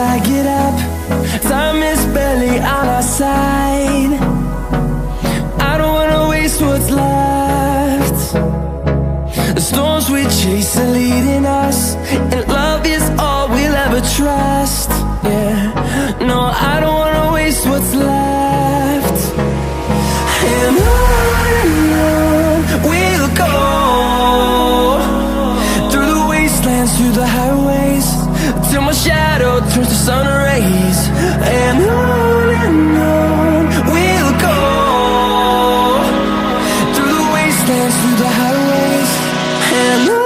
I get up. Time is barely on our side. I don't wanna waste what's left. The storms we chase are leading us, and love is all we'll ever trust. Yeah, no, I don't wanna waste what's left. And on we'll go, through the wastelands, through the highways, till my shadow turns to sun rays. And on we'll go, through the wastelands, through the highways, and on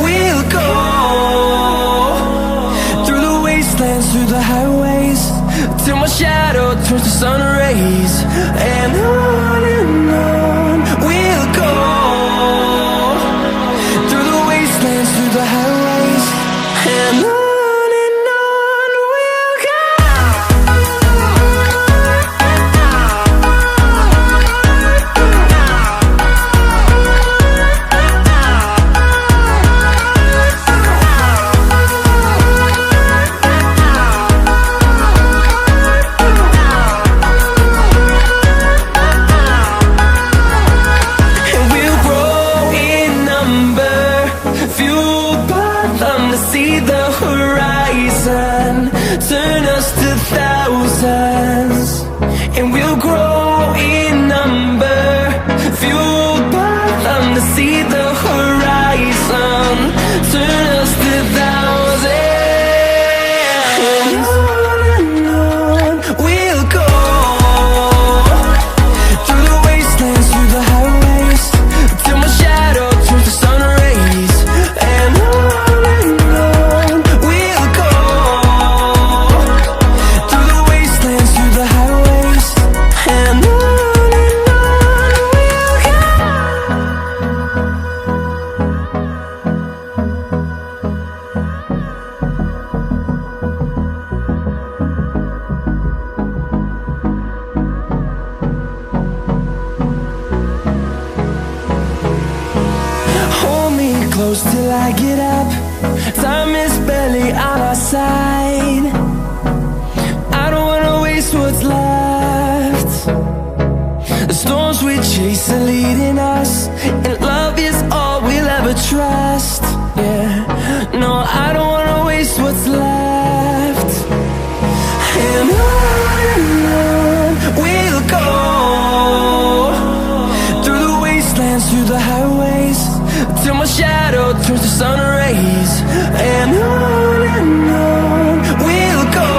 we'll go. Through the highways, till my shadow turns to sun rays. And on we'll go, through the wastelands, through the highways, and on we'll go. See the horizon, turn us to thousands, and we'll grow in number, fueled by them. To see the horizon, turn us to thousands, and on we'll go, through the wastelands, through the highways, till my shadow turns to sun rays. And close till I get up. Time is barely on our side. I don't wanna waste what's left. The storms we chase are leading us, and love is all we'll ever trust. Yeah, no, I don't wanna waste what's left. And on we'll go, through the wastelands, through the highways, till my shadow turns to sun rays. And on we'll go,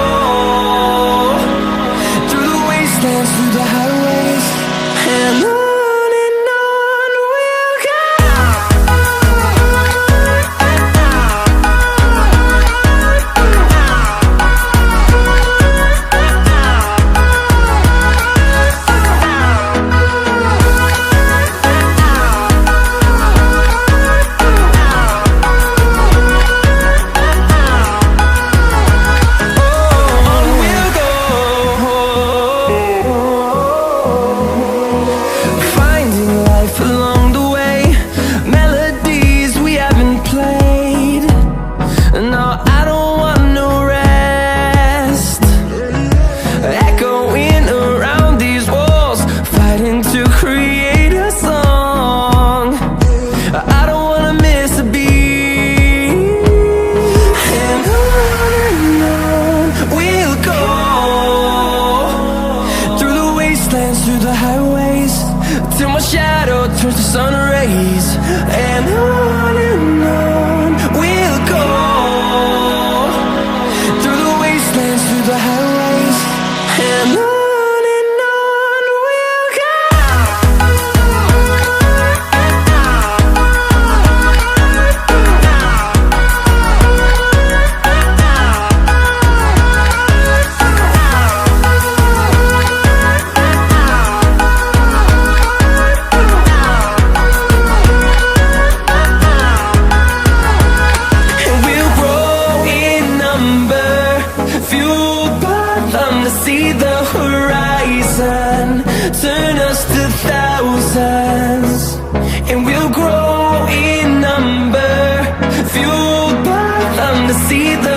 through the wastelands, through the highways, and on we'll go. rise. And on we'll go, through the wastelands, through the highways, and on we'll go. See the horizon, turn us to thousands, and we'll grow in number, fueled by them to see the